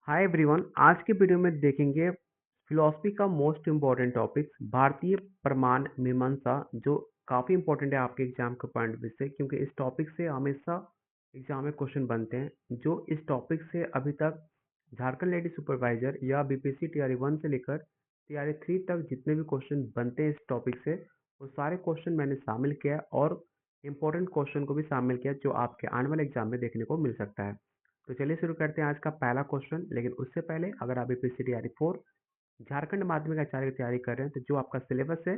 Hi everyone. आज के video में देखेंगे फिलॉसफी का मोस्ट इम्पॉर्टेंट टॉपिक भारतीय प्रमाण मीमांसा, जो काफ़ी इम्पोर्टेंट है आपके एग्जाम के पॉइंट ऑफ व्यू से, क्योंकि इस टॉपिक से हमेशा एग्जाम में क्वेश्चन बनते हैं। जो इस टॉपिक से अभी तक झारखंड लेडी सुपरवाइजर या बीपीएससी टीआरई 1 से लेकर टीआरई 3 तक जितने भी क्वेश्चन बनते हैं इस टॉपिक से, वो सारे क्वेश्चन मैंने शामिल किया है और इम्पोर्टेंट क्वेश्चन को भी शामिल किया जो आपके आने वाले एग्जाम में देखने को मिल सकता है। तो चलिए शुरू करते हैं आज का पहला क्वेश्चन। लेकिन उससे पहले अगर आप बीपीएससी टीआरई 4 झारखंड माध्यमिक आचार्य की तैयारी कर रहे हैं, तो जो आपका सिलेबस है,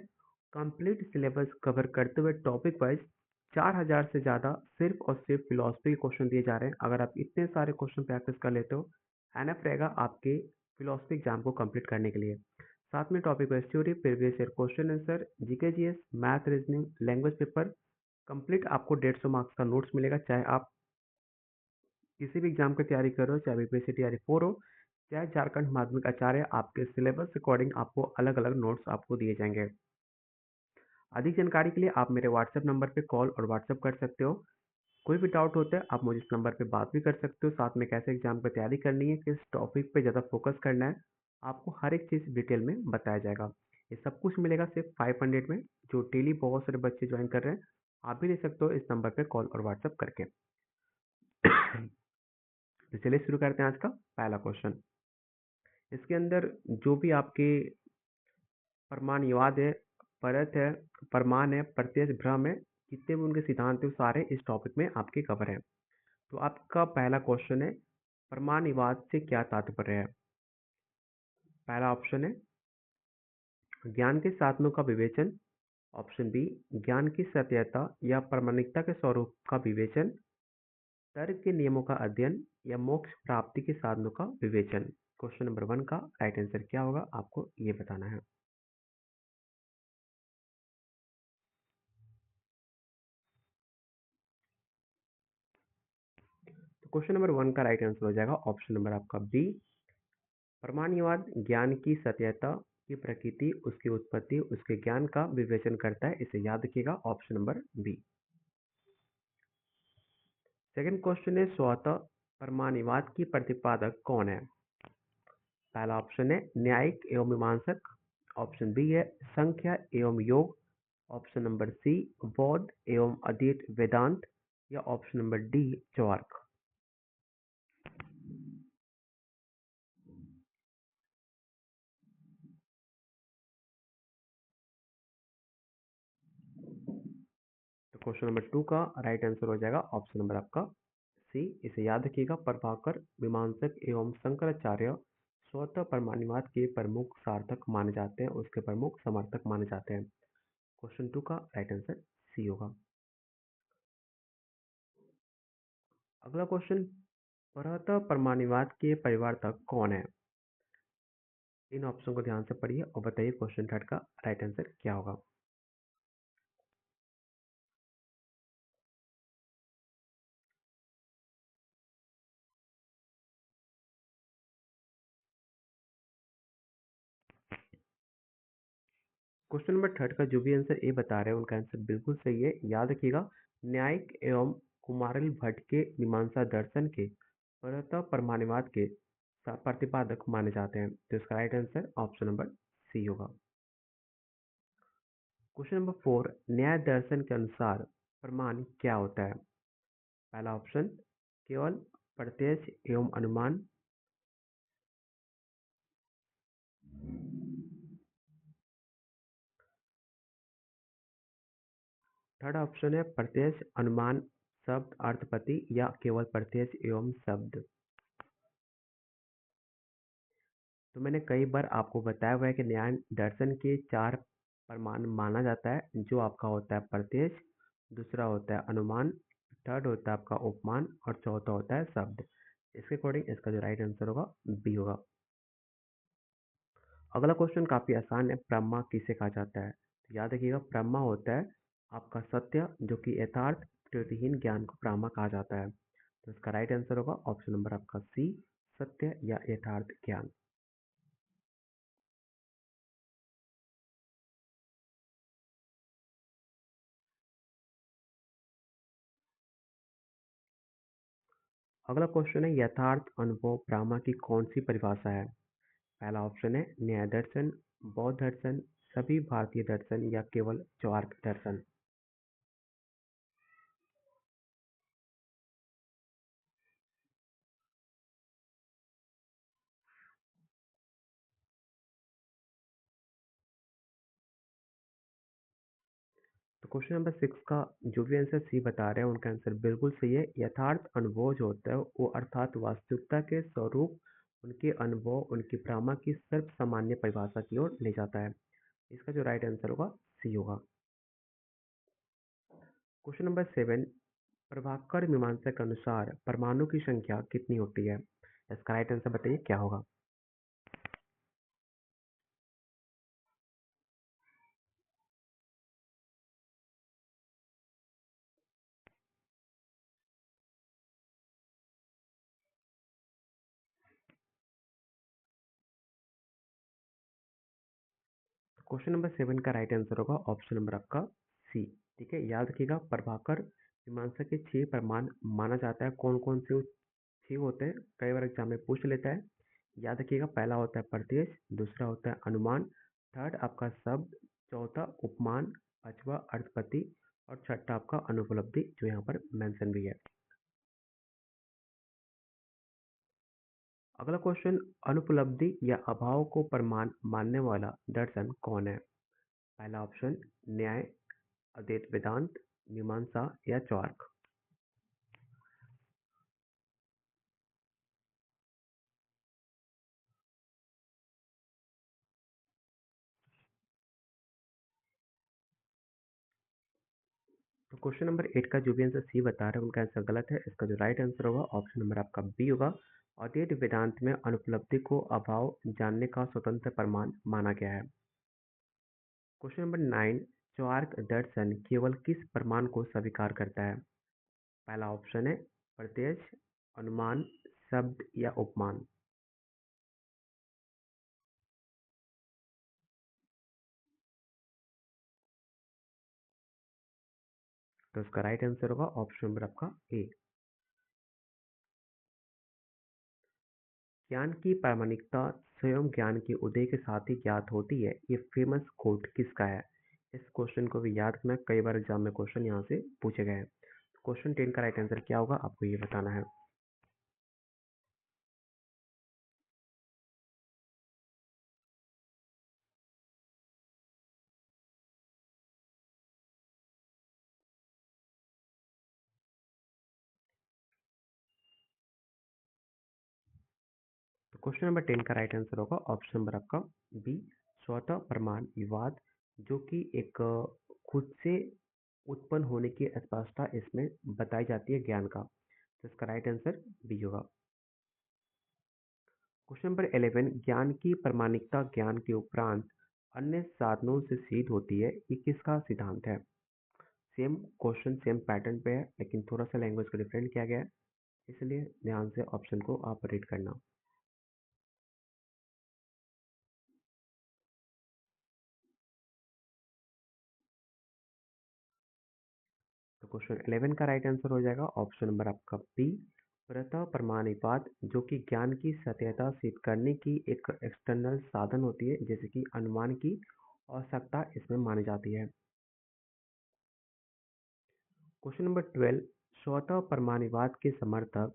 कंप्लीट सिलेबस कवर करते हुए टॉपिक वाइज 4000 से ज़्यादा सिर्फ और सिर्फ फिलोसफी के क्वेश्चन दिए जा रहे हैं। अगर आप इतने सारे क्वेश्चन प्रैक्टिस कर लेते हो, एनएफ रहेगा आपके फिलोसफी एग्जाम को कंप्लीट करने के लिए। साथ में topic wise theory, previous year question answer, GK GS, math, reasoning, language paper complete आपको 150 मार्क्स का नोट्स मिलेगा। चाहे आप किसी भी एग्जाम की तैयारी कर रहे हो, चाहे बीपीएससी टीआरई 4 हो, चाहे झारखंड माध्यमिक आचार्य, आपके सिलेबस अकॉर्डिंग आपको अलग अलग नोट्स आपको दिए जाएंगे। अधिक जानकारी के लिए आप मेरे व्हाट्सएप नंबर पे कॉल और व्हाट्सएप कर सकते हो। कोई भी डाउट होता है आप मुझे इस नंबर पे बात भी कर सकते हो। साथ में कैसे एग्जाम की तैयारी करनी है, किस टॉपिक पे ज़्यादा फोकस करना है, आपको हर एक चीज़ डिटेल में बताया जाएगा। ये सब कुछ मिलेगा सिर्फ 500 में, जो डेली बहुत सारे बच्चे ज्वाइन कर रहे हैं। आप भी ले सकते हो इस नंबर पे कॉल और व्हाट्सएप करके। तो चलिए शुरू करते हैं आज का पहला क्वेश्चन। इसके अंदर जो भी आपके प्रमाणवाद है, परत है, प्रमाण है, प्रत्यक्ष भ्रम है, जितने भी उनके सिद्धांत है, वो सारे इस टॉपिक में आपके कवर हैं। तो आपका पहला क्वेश्चन है, प्रमाणवाद से क्या तात्पर्य है। पहला ऑप्शन है ज्ञान के साधनों का विवेचन। ऑप्शन बी, ज्ञान की सत्यता या प्रामाणिकता के स्वरूप का विवेचन, तर्क के नियमों का अध्ययन, या मोक्ष प्राप्ति के साधनों का विवेचन। क्वेश्चन नंबर 1 का राइट आंसर क्या होगा, आपको ये बताना है। तो क्वेश्चन नंबर 1 का राइट आंसर हो जाएगा ऑप्शन नंबर आपका बी, प्रमाणवाद ज्ञान की सत्यता की प्रकृति, उसकी उत्पत्ति, उसके ज्ञान का विवेचन करता है। इसे याद रखिएगा, option number B. Second question है, स्वतः प्रमाणवाद की प्रतिपादक कौन है। पहला ऑप्शन है न्यायिक एवं मीमांसक। ऑप्शन बी है संख्या एवं योग। ऑप्शन नंबर सी बौद्ध एवं अद्वैत वेदांत, या ऑप्शन नंबर डी चौर्क। तो क्वेश्चन नंबर 2 का राइट आंसर हो जाएगा ऑप्शन नंबर आपका सी। इसे याद रखिएगा, प्रभाकर मीमांसक एवं शंकराचार्य स्वतः प्रमाणवाद के प्रमुख सार्थक माने जाते हैं, उसके प्रमुख समर्थक माने जाते हैं। क्वेश्चन 2 का राइट आंसर सी होगा। अगला क्वेश्चन, स्वतः प्रमाणवाद के परिवर्तक कौन है। इन ऑप्शन को ध्यान से पढ़िए और बताइए क्वेश्चन 3 का राइट आंसर क्या होगा। क्वेश्चन नंबर 3 का जो भी आंसर ए बता रहे हैं उनका आंसर बिल्कुल सही है। याद रखिएगा, न्यायिक एवं कुमारिल भट्ट के मीमांसा दर्शन के स्वतः प्रमाणवाद के प्रतिपादक माने जाते हैं। तो इसका right answer option number C होगा। क्वेश्चन नंबर 4, न्याय दर्शन के अनुसार प्रमाण क्या होता है। पहला ऑप्शन केवल प्रत्यक्ष एवं अनुमान। थर्ड ऑप्शन है प्रत्यक्ष अनुमान शब्द अर्थपति, या केवल प्रत्यक्ष एवं शब्द। तो मैंने कई बार आपको बताया हुआ है कि न्याय दर्शन के 4 प्रमाण माना जाता है, जो आपका होता है प्रत्यक्ष, दूसरा होता है अनुमान, थर्ड होता है आपका उपमान, और चौथा होता है शब्द। इसके अकॉर्डिंग इसका जो राइट आंसर होगा बी होगा। अगला क्वेश्चन काफी आसान है, प्रमा किसे कहा जाता है। तो याद रखिएगा, प्रमा होता है आपका सत्य, जो कि यथार्थ त्रुटिहीन ज्ञान को प्रमा कहा जाता है। तो इसका राइट आंसर होगा ऑप्शन नंबर आपका सी, सत्य या यथार्थ ज्ञान। अगला क्वेश्चन है यथार्थ अनुभव ब्रह्मा की कौन सी परिभाषा है? पहला ऑप्शन है न्याय दर्शन, बौद्ध दर्शन, सभी भारतीय दर्शन या केवल चार्क दर्शन। तो क्वेश्चन नंबर 6 का जो भी आंसर सी बता रहे हैं उनका आंसर बिल्कुल सही है। यथार्थ अनुभव जो होता है वो अर्थात वास्तविकता के स्वरूप उनके अनुभव उनकी भ्रामा की सर्व सामान्य परिभाषा की ओर ले जाता है। इसका जो राइट आंसर होगा सी होगा। क्वेश्चन नंबर 7, प्रभाकर मीमांसा के अनुसार परमाणु की संख्या कितनी होती है? इसका राइट आंसर बताइए क्या होगा। क्वेश्चन नंबर 7 का राइट आंसर होगा ऑप्शन नंबर आपका सी। ठीक है, याद रखिएगा प्रभाकर मीमांसा के 6 प्रमाण माना जाता है। कौन कौन से 6 होते हैं, कई बार एग्जाम में पूछ लेता है। याद रखिएगा, पहला होता है प्रत्यक्ष, दूसरा होता है अनुमान, थर्ड आपका शब्द, चौथा उपमान, पांचवा अर्थपति और छठा आपका अनुपलब्धि जो यहाँ पर मेंशन भी है। अगला क्वेश्चन, अनुपलब्धि या अभाव को प्रमाण मानने वाला दर्शन कौन है? पहला ऑप्शन न्याय, अद्वैत वेदांत, मीमांसा या चार्क। तो क्वेश्चन नंबर 8 का जो भी आंसर सी बता रहा है उनका आंसर गलत है। इसका जो राइट आंसर होगा ऑप्शन नंबर आपका बी होगा। अद्वैत वेदांत में अनुपलब्धि को अभाव जानने का स्वतंत्र प्रमाण माना गया है। क्वेश्चन नंबर 9, चार्क दर्शन केवल किस प्रमाण को स्वीकार करता है? पहला ऑप्शन है प्रत्यक्ष, अनुमान, शब्द या उपमान। तो इसका राइट आंसर होगा ऑप्शन नंबर आपका ए। ज्ञान की प्रामाणिकता स्वयं ज्ञान के उदय के साथ ही ज्ञात होती है, ये फेमस कोट किसका है? इस क्वेश्चन को भी याद रखना, कई बार एग्जाम में क्वेश्चन यहाँ से पूछे गए हैं। क्वेश्चन 10 का राइट आंसर क्या होगा आपको ये बताना है। तो क्वेश्चन नंबर 10 का राइट आंसर होगा ऑप्शन नंबर आपका बी, स्वतः प्रमाण विवाद, जो कि एक खुद से उत्पन्न होने की स्पष्टता इसमें बताई जाती है ज्ञान का। तो इसका राइट आंसर बी होगा। क्वेश्चन नंबर 11, ज्ञान की प्रामाणिकता ज्ञान के उपरांत अन्य साधनों से सिद्ध होती है, ये किसका सिद्धांत है? सेम क्वेश्चन सेम पैटर्न पे है लेकिन थोड़ा सा लैंग्वेज को डिफरेंट किया गया है, इसलिए ध्यान से ऑप्शन को आप रीड करना। तो क्वेश्चन 11 का राइट आंसर हो जाएगा ऑप्शन नंबर आपका बी, प्रतः प्रमाणिपात, जो कि ज्ञान की सत्यता सिद्ध करने की एक एक्सटर्नल साधन होती है, जैसे कि अनुमान की आवश्यकता इसमें मानी जाती है। क्वेश्चन नंबर 12, स्वतः प्रमाणवाद के समर्थक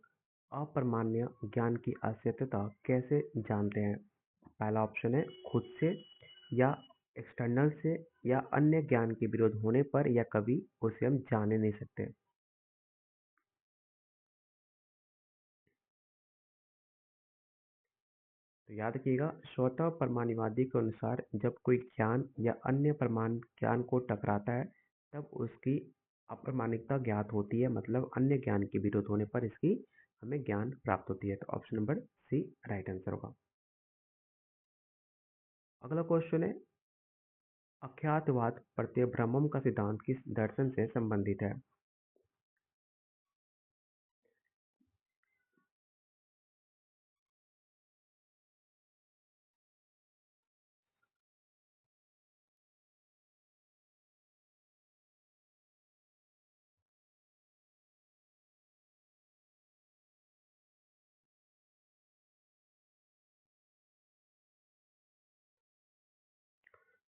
अप्रमाण्य ज्ञान की असत्यता कैसे जानते हैं? पहला ऑप्शन है खुद से या एक्सटर्नल से या अन्य ज्ञान के विरोध होने पर या कभी उसे हम जाने नहीं सकते। तो याद रखिएगा, स्वतः प्रमाणवादी के अनुसार जब कोई ज्ञान या अन्य प्रमाण ज्ञान को टकराता है तब उसकी अप्रामाणिकता ज्ञात होती है, मतलब अन्य ज्ञान के विरोध होने पर इसकी हमें ज्ञान प्राप्त होती है। तो option number C right answer होगा। अगला क्वेश्चन है अख्यातवाद प्रत्यय भ्रमम का सिद्धांत किस दर्शन से संबंधित है?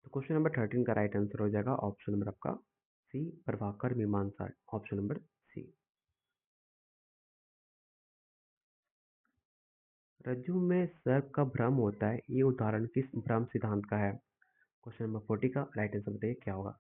तो क्वेश्चन नंबर 13 का राइट आंसर हो जाएगा ऑप्शन नंबर आपका सी, प्रभाकर मीमांसा, ऑप्शन नंबर सी। रज्जु में सर्प का भ्रम होता है, ये उदाहरण किस भ्रम सिद्धांत का है? क्वेश्चन नंबर 40 का राइट आंसर बताइए क्या होगा।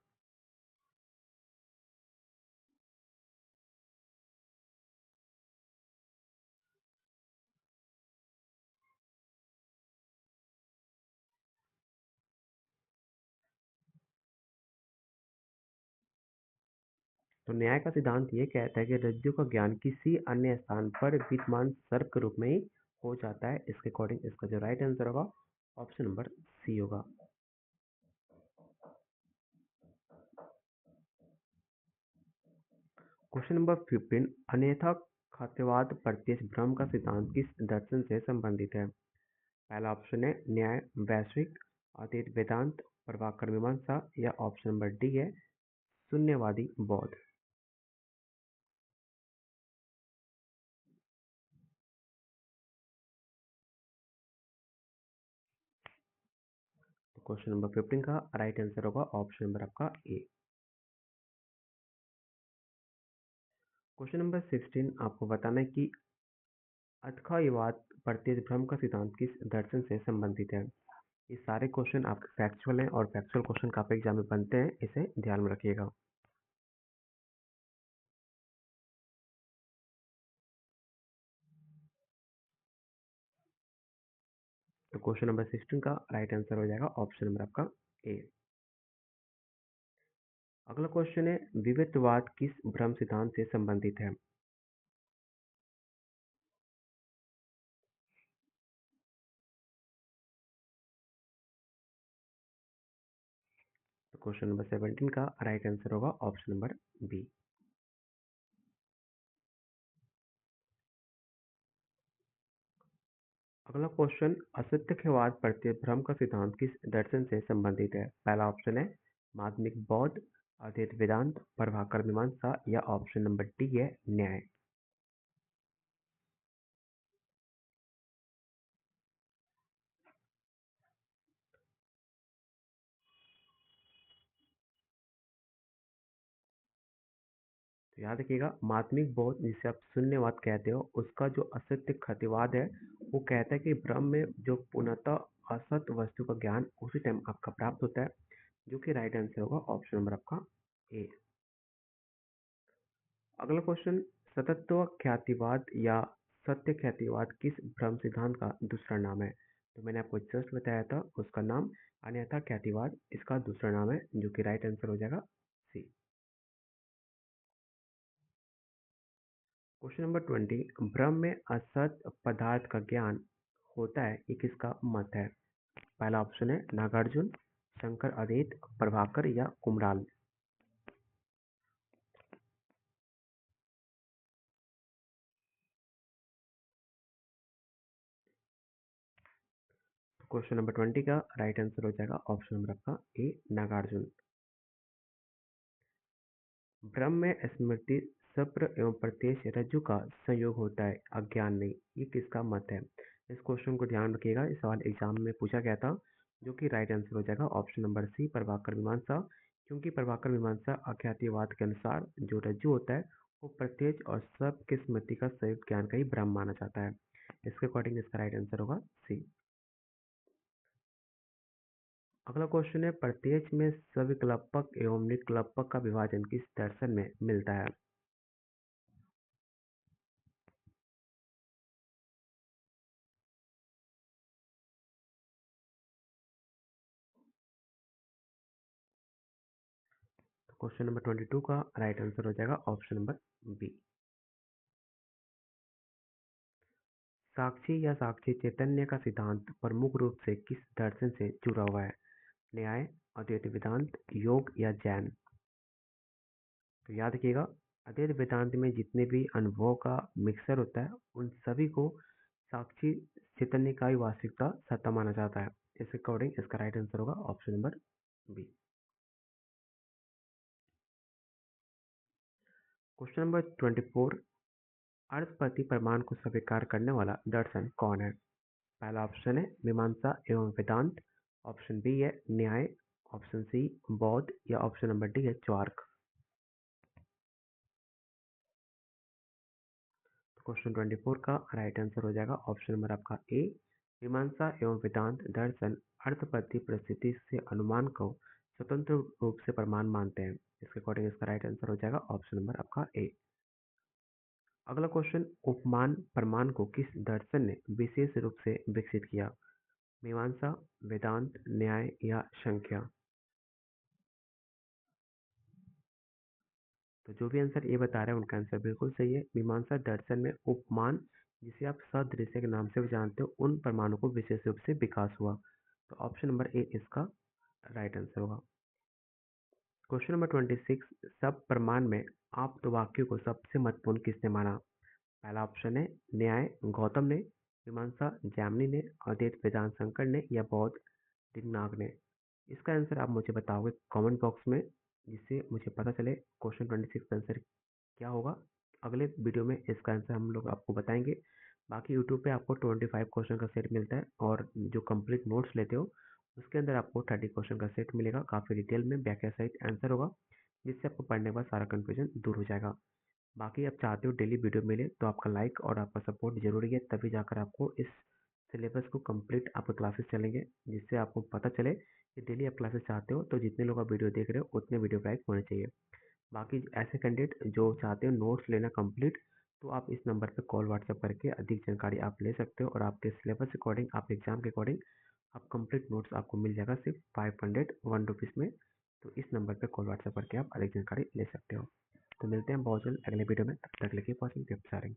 तो न्याय का सिद्धांत ये कहता है कि रज्जु का ज्ञान किसी अन्य स्थान पर विद्यमान सर्प के रूप में ही हो जाता है। इसके अकॉर्डिंग इसका जो राइट आंसर होगा ऑप्शन नंबर सी होगा। क्वेश्चन नंबर 15, अन्यथा खात्यवाद प्रत्यक्ष भ्रम का सिद्धांत किस दर्शन से संबंधित है? पहला ऑप्शन है न्याय वैश्विक, अद्वैत वेदांत, प्रभाकर मीमांसा, या ऑप्शन नंबर डी है शून्यवादी बौद्ध। तो क्वेश्चन नंबर 15 का राइट आंसर होगा ऑप्शन नंबर आपका ए। क्वेश्चन नंबर 16 आपको बताना है कि अद्वैतवाद प्रत्यक्ष भ्रम का सिद्धांत किस दर्शन से संबंधित है? ये सारे क्वेश्चन आपके फैक्चुअल हैं और फैक्चुअल क्वेश्चन काफी एग्जाम में बनते हैं, इसे ध्यान में रखिएगा। तो क्वेश्चन नंबर 16 का राइट आंसर हो जाएगा ऑप्शन नंबर आपका ए। अगला क्वेश्चन है विविधवाद किस भ्रम सिद्धांत से संबंधित है? तो क्वेश्चन नंबर 17 का राइट आंसर होगा ऑप्शन नंबर बी। अगला क्वेश्चन असत्यवाद प्रत्यक्ष भ्रम का सिद्धांत किस दर्शन से संबंधित है? पहला ऑप्शन है माध्यमिक बौद्ध, अद्वैत वेदांत, प्रभाकर मीमांसा, या ऑप्शन नंबर डी है न्याय। तो याद रखिएगा माध्यमिक बौद्ध जिसे आप शून्यवाद कहते हो, उसका जो असत्य खतिवाद है वो कहता है कि ब्रह्म में जो पूर्णतः असत वस्तु का ज्ञान उसी टाइम आपका प्राप्त होता है, जो कि राइट आंसर होगा ऑप्शन नंबर आपका ए। अगला क्वेश्चन सतत्व ख्यातिवाद या सत्य ख्यातिवाद किस भ्रम सिद्धांत का दूसरा नाम है? तो मैंने आपको जस्ट बताया था उसका नाम अन्यथा ख्यातिवाद इसका दूसरा नाम है, जो कि राइट आंसर हो जाएगा सी। क्वेश्चन नंबर 20, ब्रह्म में असत पदार्थ का ज्ञान होता है, ये किसका मत है? पहला ऑप्शन है नागार्जुन, शंकर अद्वैत, प्रभाकर, या कुमराल। क्वेश्चन नंबर 20 का राइट आंसर हो जाएगा ऑप्शन नंबर आपका ए नागार्जुन। ब्रह्म में स्मृति सप्र एवं प्रत्यक्ष रज्जु का संयोग होता है, अज्ञान नहीं, ये किसका मत है? इस क्वेश्चन को ध्यान रखिएगा, इस सवाल एग्जाम में पूछा गया था, जो कि राइट आंसर हो जाएगा ऑप्शन नंबर सी प्रभाकर मीमांसा। क्योंकि प्रभाकर मीमांसा अख्यातिवाद के अनुसार जो रज्जु होता है वो प्रत्यक्ष और सब की स्मृति का संयुक्त ज्ञान का ही ब्रह्म माना जाता है। इसके अकॉर्डिंग इसका राइट आंसर होगा सी। अगला क्वेश्चन है प्रत्यक्ष में सविकल्पक एवं निकल्पक का विभाजन किस दर्शन में मिलता है? क्वेश्चन नंबर 22 का राइट आंसर हो जाएगा ऑप्शन नंबर बी। साक्षी या साक्षी चैतन्य का सिद्धांत प्रमुख रूप से किस दर्शन से जुड़ा हुआ है? न्याय, अद्वैत वेदांत, योग, या जैन। तो याद रखिएगा अद्वैत वेदांत में जितने भी अनुभव का मिक्सर होता है उन सभी को साक्षी चैतन्य का ही वास्तविकता सत्ता माना जाता है। इस अकॉर्डिंग इसका राइट आंसर होगा option number B. Question number 24, अर्थ प्रमाण को स्वीकार करने वाला दर्शन कौन है? पहला ऑप्शन है मीमांसा एवं वेदांत, ऑप्शन बी है न्याय, ऑप्शन सी बौद्ध या ऑप्शन नंबर डी है च्वार्क। क्वेश्चन 24 का राइट आंसर हो जाएगा ऑप्शन नंबर आपका ए। मीमांसा एवं वेदांत दर्शन अर्थपद्धति परिस्थिति से अनुमान को स्वतंत्र रूप से प्रमाण मानते हैं। इसके अकॉर्डिंग इसका राइट आंसर हो जाएगा ऑप्शन नंबर आपका ए। अगला क्वेश्चन, उपमान प्रमाण को किस दर्शन ने विशेष रूप से विकसित किया? मीमांसा, वेदांत, न्याय या संख्या? तो जो भी आंसर ए बता रहे हैं उनका आंसर बिल्कुल सही है। मीमांसा दर्शन में उपमान, जिसे आप सदृश्य के नाम से भी जानते हो, उन परमाणु को विशेष रूप से विकास हुआ। तो ऑप्शन नंबर ए इसका राइट आंसर होगा। क्वेश्चन नंबर 26, सब प्रमाण में आप तो वाक्यों को सबसे महत्वपूर्ण किसने माना? पहला ऑप्शन है न्याय गौतम ने, मीमांसा जैमिनी ने, अद्वैत वेदांत शंकर ने या बौद्ध दिगनाग ने। इसका आंसर आप मुझे बताओगे कमेंट बॉक्स में, जिससे मुझे पता चले क्वेश्चन 26 का आंसर क्या होगा। अगले वीडियो में इसका आंसर हम लोग आपको बताएंगे। बाकी यूट्यूब पे आपको 25 क्वेश्चन का सेट मिलता है, और जो कंप्लीट नोट्स लेते हो उसके अंदर आपको 30 क्वेश्चन का सेट मिलेगा। काफ़ी डिटेल में व्याख्या सहित आंसर होगा, जिससे आपको पढ़ने के बाद सारा कन्फ्यूजन दूर हो जाएगा। बाकी आप चाहते हो डेली वीडियो मिले तो आपका लाइक और आपका सपोर्ट जरूरी है, तभी जाकर आपको इस सिलेबस को कंप्लीट आपके क्लासेस चलेंगे, जिससे आपको पता चले कि डेली आप क्लासेस चाहते हो तो जितने लोग आप वीडियो देख रहे हो उतने वीडियो लाइक होने चाहिए। बाकी ऐसे कैंडिडेट जो चाहते हो नोट्स लेना कंप्लीट, तो आप इस नंबर पर कॉल व्हाट्सएप करके अधिक जानकारी आप ले सकते हो, और आपके सिलेबस अकॉर्डिंग आपके एग्जाम के अकॉर्डिंग आप कंप्लीट नोट्स आपको मिल जाएगा सिर्फ 501 रुपीज़ में। तो इस नंबर पर कॉल व्हाट्सएप करके आप अधिक जानकारी ले सकते हो। तो मिलते हैं बहुत जल्द अगले वीडियो में, तब तक के लिए कीप वॉचिंग, कीप शेयरिंग।